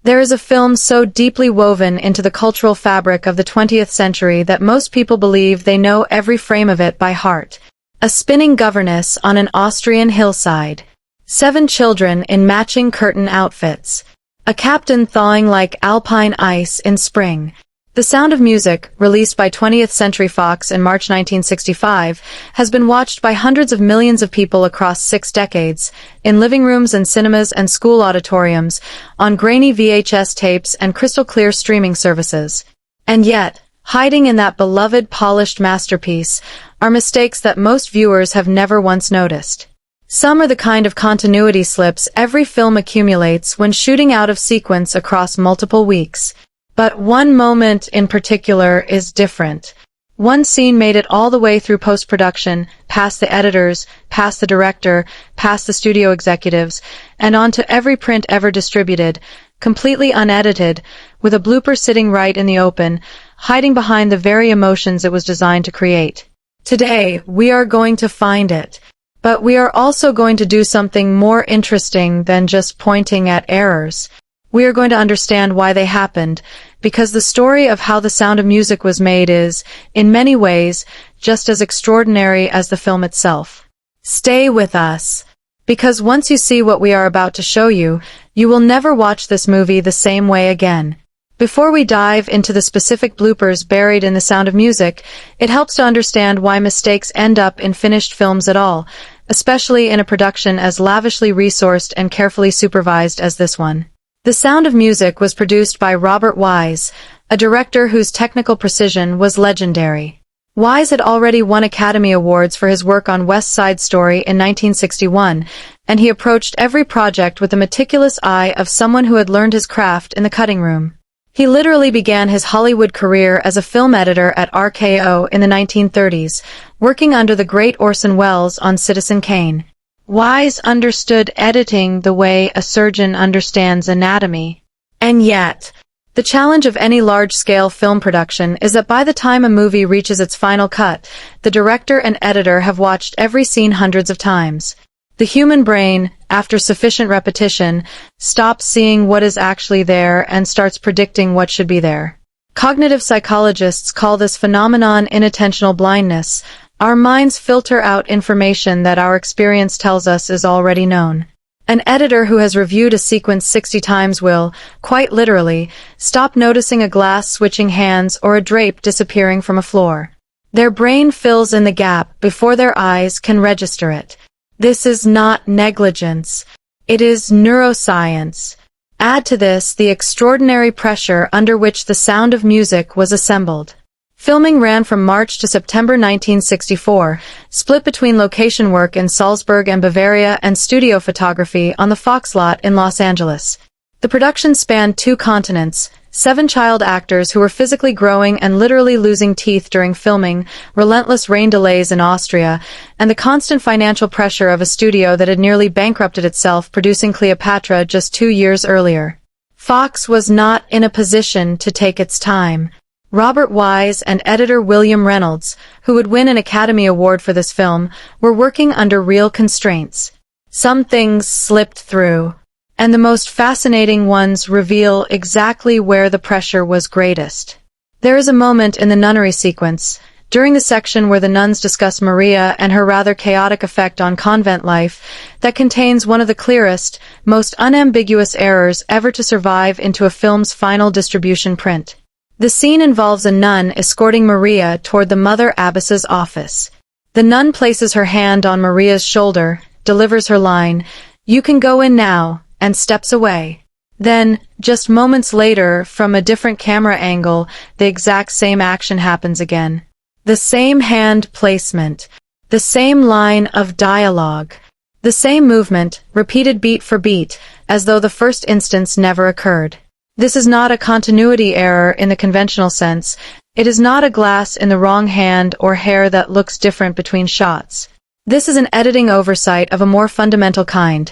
There is a film so deeply woven into the cultural fabric of the 20th century that most people believe they know every frame of it by heart. A spinning governess on an Austrian hillside. 7 children in matching curtain outfits. A captain thawing like Alpine ice in spring. The Sound of Music, released by 20th Century Fox in March 1965, has been watched by hundreds of millions of people across 6 decades, in living rooms and cinemas and school auditoriums, on grainy VHS tapes and crystal-clear streaming services. And yet, hiding in that beloved polished masterpiece, are mistakes that most viewers have never once noticed. Some are the kind of continuity slips every film accumulates when shooting out of sequence across multiple weeks. But one moment in particular is different. One scene made it all the way through post-production, past the editors, past the director, past the studio executives, and onto every print ever distributed, completely unedited, with a blooper sitting right in the open, hiding behind the very emotions it was designed to create. Today, we are going to find it. But we are also going to do something more interesting than just pointing at errors. We are going to understand why they happened, because the story of how The Sound of Music was made is, in many ways, just as extraordinary as the film itself. Stay with us, because once you see what we are about to show you, you will never watch this movie the same way again. Before we dive into the specific bloopers buried in The Sound of Music, it helps to understand why mistakes end up in finished films at all, especially in a production as lavishly resourced and carefully supervised as this one. The Sound of Music was produced by Robert Wise, a director whose technical precision was legendary. Wise had already won Academy Awards for his work on West Side Story in 1961, and he approached every project with the meticulous eye of someone who had learned his craft in the cutting room. He literally began his Hollywood career as a film editor at RKO in the 1930s, working under the great Orson Welles on Citizen Kane. Wise understood editing the way a surgeon understands anatomy. And yet, the challenge of any large-scale film production is that by the time a movie reaches its final cut, the director and editor have watched every scene hundreds of times. The human brain, after sufficient repetition, stops seeing what is actually there and starts predicting what should be there. Cognitive psychologists call this phenomenon inattentional blindness. Our minds filter out information that our experience tells us is already known. An editor who has reviewed a sequence 60 times will, quite literally, stop noticing a glass switching hands or a drape disappearing from a floor. Their brain fills in the gap before their eyes can register it. This is not negligence. It is neuroscience. Add to this the extraordinary pressure under which The Sound of Music was assembled. Filming ran from March to September 1964, split between location work in Salzburg and Bavaria and studio photography on the Fox lot in Los Angeles. The production spanned 2 continents, 7 child actors who were physically growing and literally losing teeth during filming, relentless rain delays in Austria, and the constant financial pressure of a studio that had nearly bankrupted itself producing Cleopatra just 2 years earlier. Fox was not in a position to take its time. Robert Wise and editor William Reynolds, who would win an Academy Award for this film, were working under real constraints. Some things slipped through, and the most fascinating ones reveal exactly where the pressure was greatest. There is a moment in the nunnery sequence, during the section where the nuns discuss Maria and her rather chaotic effect on convent life, that contains one of the clearest, most unambiguous errors ever to survive into a film's final distribution print. The scene involves a nun escorting Maria toward the Mother Abbess's office. The nun places her hand on Maria's shoulder, delivers her line, "You can go in now," and steps away. Then, just moments later, from a different camera angle, the exact same action happens again. The same hand placement, the same line of dialogue, the same movement, repeated beat for beat, as though the first instance never occurred. This is not a continuity error in the conventional sense. It is not a glass in the wrong hand or hair that looks different between shots. This is an editing oversight of a more fundamental kind.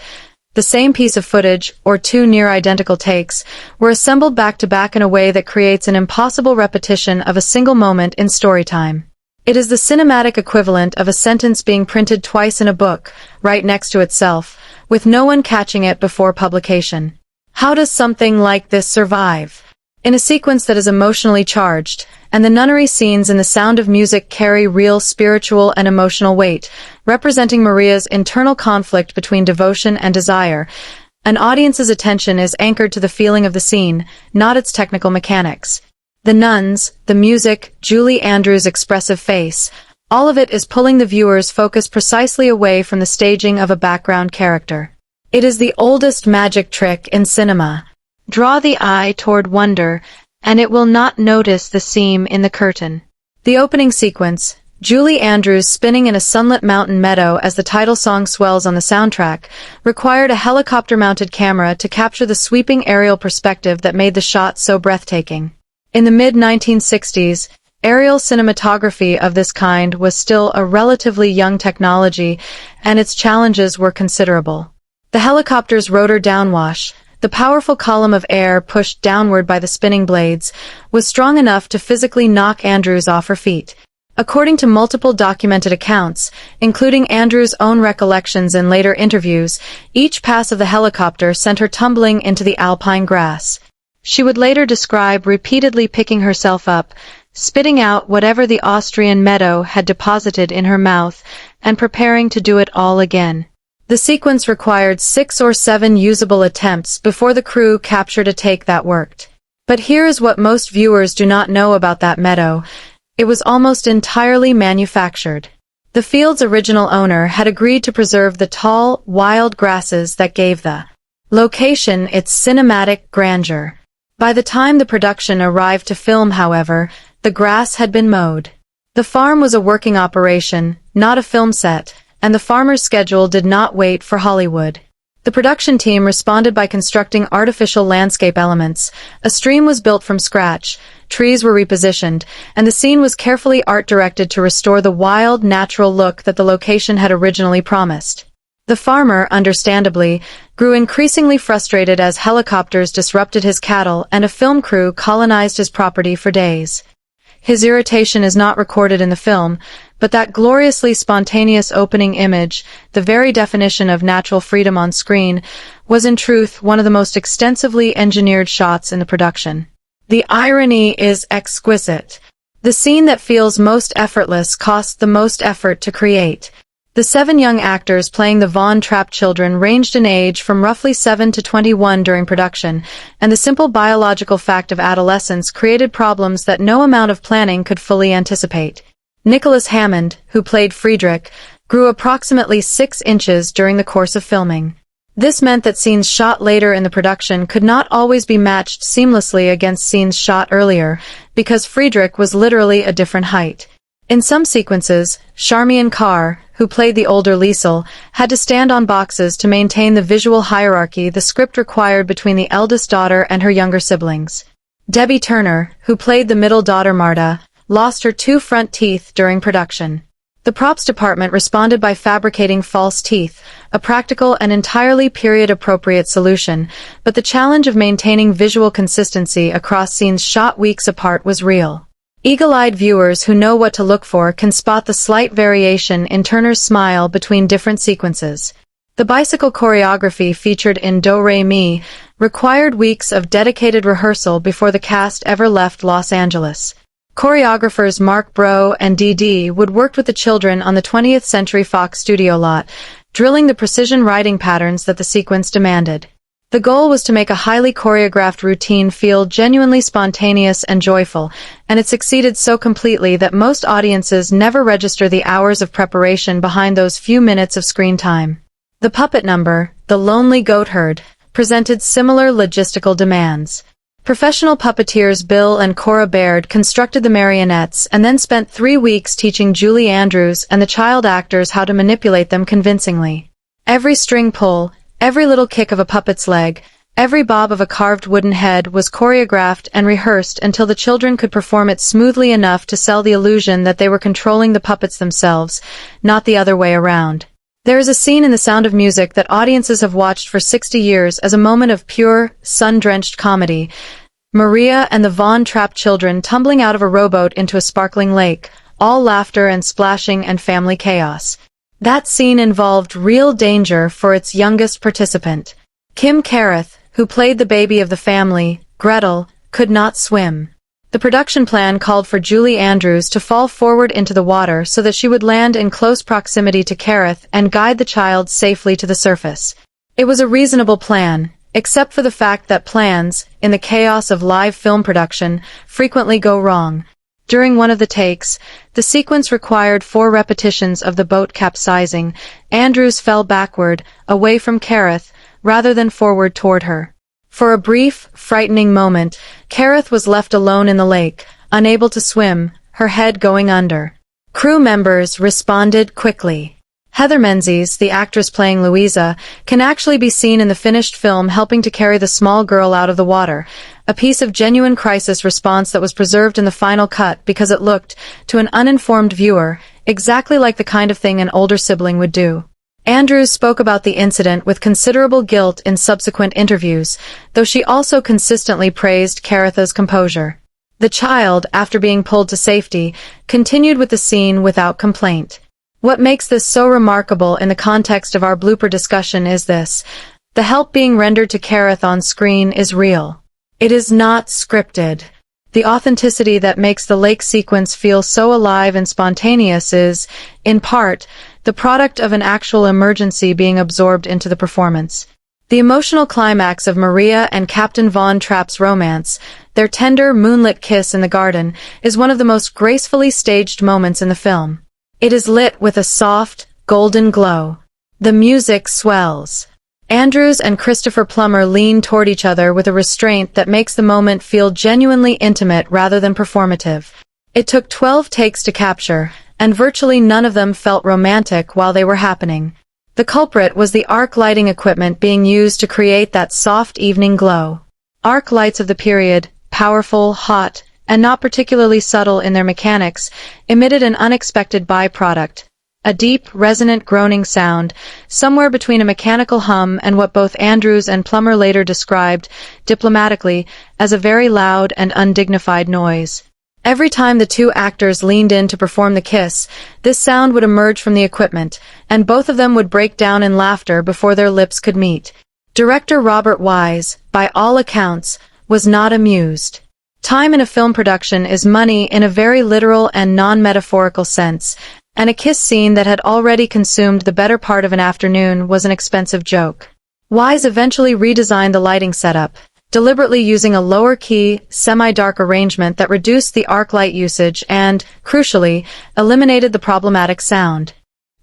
The same piece of footage, or 2 near-identical takes, were assembled back-to-back in a way that creates an impossible repetition of a single moment in story time. It is the cinematic equivalent of a sentence being printed twice in a book, right next to itself, with no one catching it before publication. How does something like this survive? In a sequence that is emotionally charged, and the nunnery scenes in The Sound of Music carry real spiritual and emotional weight, representing Maria's internal conflict between devotion and desire, an audience's attention is anchored to the feeling of the scene, not its technical mechanics. The nuns, the music, Julie Andrews' expressive face, all of it is pulling the viewer's focus precisely away from the staging of a background character. It is the oldest magic trick in cinema. Draw the eye toward wonder, and it will not notice the seam in the curtain. The opening sequence, Julie Andrews spinning in a sunlit mountain meadow as the title song swells on the soundtrack, required a helicopter-mounted camera to capture the sweeping aerial perspective that made the shot so breathtaking. In the mid-1960s, aerial cinematography of this kind was still a relatively young technology, and its challenges were considerable. The helicopter's rotor downwash, the powerful column of air pushed downward by the spinning blades, was strong enough to physically knock Andrews off her feet. According to multiple documented accounts, including Andrews' own recollections in later interviews, each pass of the helicopter sent her tumbling into the Alpine grass. She would later describe repeatedly picking herself up, spitting out whatever the Austrian meadow had deposited in her mouth, and preparing to do it all again. The sequence required 6 or 7 usable attempts before the crew captured a take that worked. But here is what most viewers do not know about that meadow. It was almost entirely manufactured. The field's original owner had agreed to preserve the tall, wild grasses that gave the location its cinematic grandeur. By the time the production arrived to film, however, the grass had been mowed. The farm was a working operation, not a film set, and the farmer's schedule did not wait for Hollywood. The production team responded by constructing artificial landscape elements. A stream was built from scratch, trees were repositioned, and the scene was carefully art-directed to restore the wild, natural look that the location had originally promised. The farmer, understandably, grew increasingly frustrated as helicopters disrupted his cattle and a film crew colonized his property for days. His irritation is not recorded in the film, but that gloriously spontaneous opening image, the very definition of natural freedom on screen, was in truth one of the most extensively engineered shots in the production. The irony is exquisite. The scene that feels most effortless cost the most effort to create. The 7 young actors playing the Von Trapp children ranged in age from roughly 7 to 21 during production, and the simple biological fact of adolescence created problems that no amount of planning could fully anticipate. Nicholas Hammond, who played Friedrich, grew approximately 6 inches during the course of filming. This meant that scenes shot later in the production could not always be matched seamlessly against scenes shot earlier, because Friedrich was literally a different height. In some sequences, Charmian Carr, who played the older Liesel, had to stand on boxes to maintain the visual hierarchy the script required between the eldest daughter and her younger siblings. Debbie Turner, who played the middle daughter Marta, lost her 2 front teeth during production. The props department responded by fabricating false teeth, a practical and entirely period-appropriate solution, but the challenge of maintaining visual consistency across scenes shot weeks apart was real. Eagle-eyed viewers who know what to look for can spot the slight variation in Turner's smile between different sequences. The bicycle choreography featured in Do Re Mi required weeks of dedicated rehearsal before the cast ever left Los Angeles. Choreographers Mark Bro and Dee Wood worked with the children on the 20th Century Fox studio lot, drilling the precision riding patterns that the sequence demanded. The goal was to make a highly choreographed routine feel genuinely spontaneous and joyful, and it succeeded so completely that most audiences never register the hours of preparation behind those few minutes of screen time. The puppet number, The Lonely Goatherd, presented similar logistical demands. Professional puppeteers Bill and Cora Baird constructed the marionettes and then spent 3 weeks teaching Julie Andrews and the child actors how to manipulate them convincingly. Every string pull, every little kick of a puppet's leg, every bob of a carved wooden head was choreographed and rehearsed until the children could perform it smoothly enough to sell the illusion that they were controlling the puppets themselves, not the other way around. There is a scene in The Sound of Music that audiences have watched for 60 years as a moment of pure, sun-drenched comedy. Maria and the Von Trapp children tumbling out of a rowboat into a sparkling lake, all laughter and splashing and family chaos. That scene involved real danger for its youngest participant. Kim Carruth, who played the baby of the family, Gretel, could not swim. The production plan called for Julie Andrews to fall forward into the water so that she would land in close proximity to Gareth and guide the child safely to the surface. It was a reasonable plan, except for the fact that plans, in the chaos of live film production, frequently go wrong. During one of the takes, the sequence required 4 repetitions of the boat capsizing. Andrews fell backward, away from Gareth, rather than forward toward her. For a brief, frightening moment, Gareth was left alone in the lake, unable to swim, her head going under. Crew members responded quickly. Heather Menzies, the actress playing Louisa, can actually be seen in the finished film helping to carry the small girl out of the water, a piece of genuine crisis response that was preserved in the final cut because it looked, to an uninformed viewer, exactly like the kind of thing an older sibling would do. Andrews spoke about the incident with considerable guilt in subsequent interviews, though she also consistently praised Caratha's composure. The child, after being pulled to safety, continued with the scene without complaint. What makes this so remarkable in the context of our blooper discussion is this: the help being rendered to Gareth on screen is real. It is not scripted. The authenticity that makes the lake sequence feel so alive and spontaneous is, in part, the product of an actual emergency being absorbed into the performance. The emotional climax of Maria and Captain Von Trapp's romance, their tender, moonlit kiss in the garden, is one of the most gracefully staged moments in the film. It is lit with a soft, golden glow. The music swells. Andrews and Christopher Plummer lean toward each other with a restraint that makes the moment feel genuinely intimate rather than performative. It took 12 takes to capture, and virtually none of them felt romantic while they were happening. The culprit was the arc lighting equipment being used to create that soft evening glow. Arc lights of the period, powerful, hot, and not particularly subtle in their mechanics, emitted an unexpected byproduct. A deep, resonant groaning sound, somewhere between a mechanical hum and what both Andrews and Plummer later described, diplomatically, as a very loud and undignified noise. Every time the two actors leaned in to perform the kiss, this sound would emerge from the equipment, and both of them would break down in laughter before their lips could meet. Director Robert Wise, by all accounts, was not amused. Time in a film production is money in a very literal and non-metaphorical sense, and a kiss scene that had already consumed the better part of an afternoon was an expensive joke. Wise eventually redesigned the lighting setup, deliberately using a lower-key, semi-dark arrangement that reduced the arc light usage and, crucially, eliminated the problematic sound.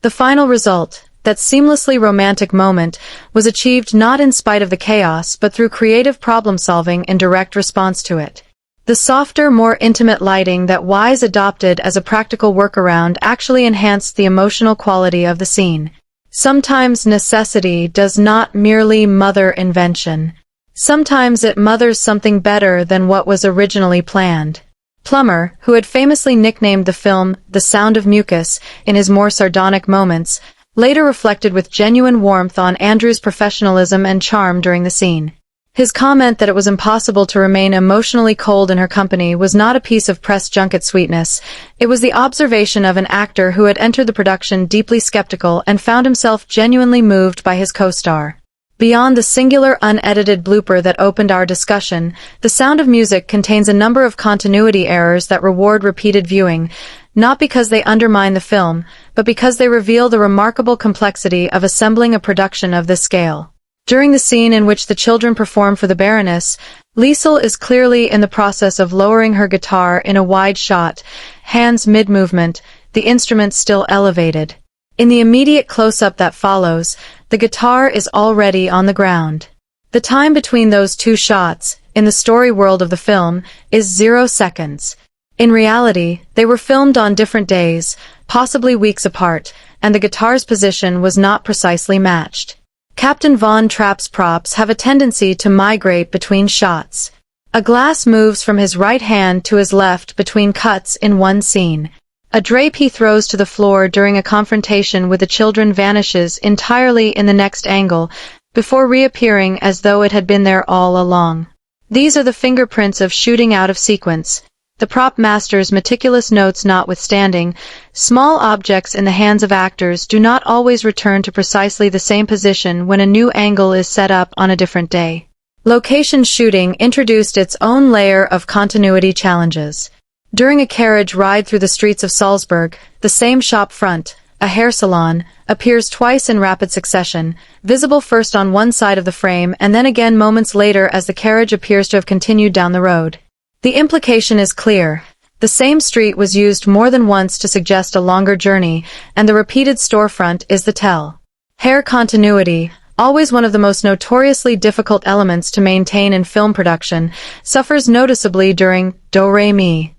The final result, that seamlessly romantic moment, was achieved not in spite of the chaos but through creative problem-solving in direct response to it. The softer, more intimate lighting that Wise adopted as a practical workaround actually enhanced the emotional quality of the scene. Sometimes necessity does not merely mother invention. Sometimes it mothers something better than what was originally planned. Plummer, who had famously nicknamed the film The Sound of Mucus in his more sardonic moments, later reflected with genuine warmth on Andrews' professionalism and charm during the scene. His comment that it was impossible to remain emotionally cold in her company was not a piece of press junket sweetness. It was the observation of an actor who had entered the production deeply skeptical and found himself genuinely moved by his co-star. Beyond the singular unedited blooper that opened our discussion, The Sound of Music contains a number of continuity errors that reward repeated viewing, not because they undermine the film, but because they reveal the remarkable complexity of assembling a production of this scale. During the scene in which the children perform for the Baroness, Liesl is clearly in the process of lowering her guitar in a wide shot, hands mid-movement, the instrument still elevated. In the immediate close-up that follows, the guitar is already on the ground. The time between those two shots, in the story world of the film, is 0 seconds. In reality, they were filmed on different days, possibly weeks apart, and the guitar's position was not precisely matched. Captain Von Trapp's props have a tendency to migrate between shots. A glass moves from his right hand to his left between cuts in one scene. A drape he throws to the floor during a confrontation with the children vanishes entirely in the next angle, before reappearing as though it had been there all along. These are the fingerprints of shooting out of sequence. The prop master's meticulous notes notwithstanding, small objects in the hands of actors do not always return to precisely the same position when a new angle is set up on a different day. Location shooting introduced its own layer of continuity challenges. During a carriage ride through the streets of Salzburg, the same shop front, a hair salon, appears twice in rapid succession, visible first on one side of the frame and then again moments later as the carriage appears to have continued down the road. The implication is clear. The same street was used more than once to suggest a longer journey, and the repeated storefront is the tell. Hair continuity, always one of the most notoriously difficult elements to maintain in film production, suffers noticeably during do-re-mi.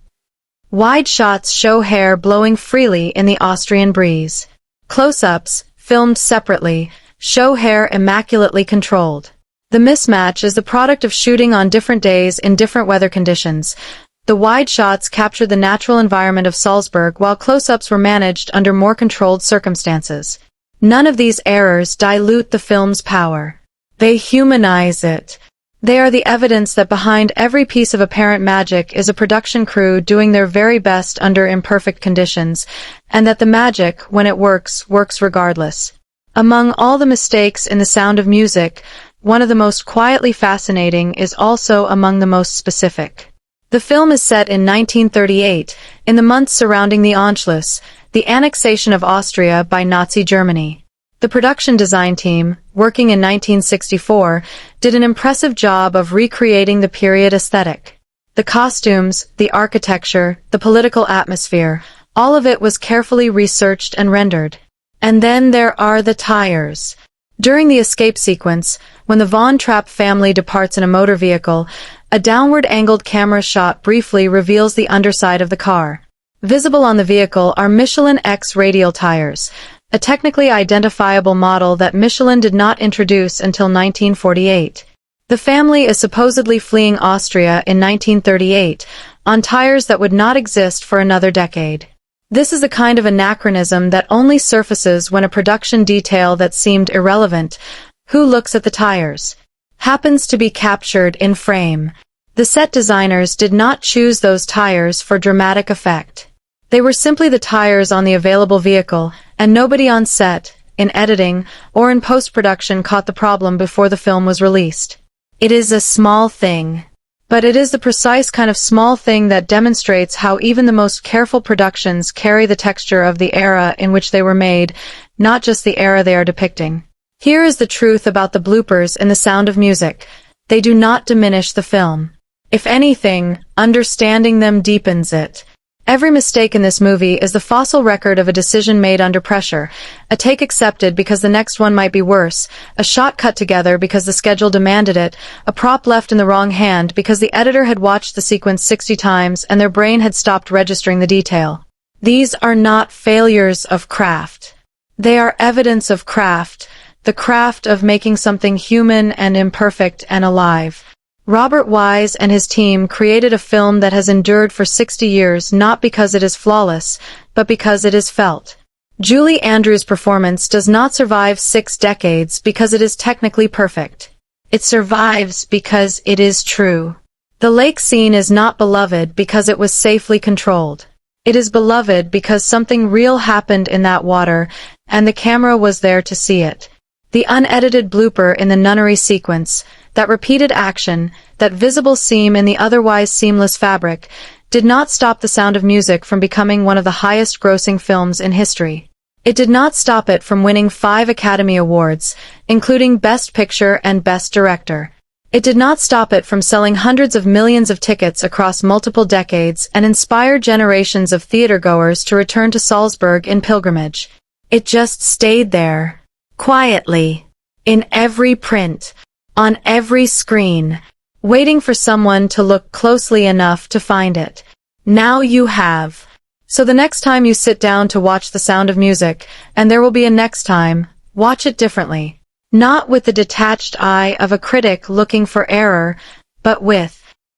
Wide shots show hair blowing freely in the Austrian breeze. Close-ups, filmed separately, show hair immaculately controlled. The mismatch is the product of shooting on different days in different weather conditions. The wide shots captured the natural environment of Salzburg while close-ups were managed under more controlled circumstances. None of these errors dilute the film's power. They humanize it. They are the evidence that behind every piece of apparent magic is a production crew doing their very best under imperfect conditions, and that the magic, when it works, works regardless. Among all the mistakes in The Sound of Music, one of the most quietly fascinating is also among the most specific. The film is set in 1938, in the months surrounding the Anschluss, the annexation of Austria by Nazi Germany. The production design team, working in 1964, did an impressive job of recreating the period aesthetic. The costumes, the architecture, the political atmosphere, all of it was carefully researched and rendered. And then there are the tires. During the escape sequence, when the Von Trapp family departs in a motor vehicle, a downward-angled camera shot briefly reveals the underside of the car. Visible on the vehicle are Michelin X radial tires, a technically identifiable model that Michelin did not introduce until 1948. The family is supposedly fleeing Austria in 1938, on tires that would not exist for another decade. This is a kind of anachronism that only surfaces when a production detail that seemed irrelevant, who looks at the tires, happens to be captured in frame. The set designers did not choose those tires for dramatic effect. They were simply the tires on the available vehicle, and nobody on set, in editing, or in post-production caught the problem before the film was released. It is a small thing. But it is the precise kind of small thing that demonstrates how even the most careful productions carry the texture of the era in which they were made, not just the era they are depicting. Here is the truth about the bloopers in The Sound of Music. They do not diminish the film. If anything, understanding them deepens it. Every mistake in this movie is the fossil record of a decision made under pressure, a take accepted because the next one might be worse, a shot cut together because the schedule demanded it, a prop left in the wrong hand because the editor had watched the sequence 60 times and their brain had stopped registering the detail. These are not failures of craft. They are evidence of craft, the craft of making something human and imperfect and alive. Robert Wise and his team created a film that has endured for 60 years not because it is flawless, but because it is felt. Julie Andrews' performance does not survive 6 decades because it is technically perfect. It survives because it is true. The lake scene is not beloved because it was safely controlled. It is beloved because something real happened in that water, and the camera was there to see it. The unedited blooper in the nunnery sequence, that repeated action, that visible seam in the otherwise seamless fabric, did not stop The Sound of Music from becoming one of the highest-grossing films in history. It did not stop it from winning 5 Academy Awards, including Best Picture and Best Director. It did not stop it from selling hundreds of millions of tickets across multiple decades and inspired generations of theatergoers to return to Salzburg in pilgrimage. It just stayed there, quietly, in every print, on every screen, waiting for someone to look closely enough to find it. Now you have. So the next time you sit down to watch The Sound of Music, and there will be a next time, watch it differently. Not with the detached eye of a critic looking for error, but with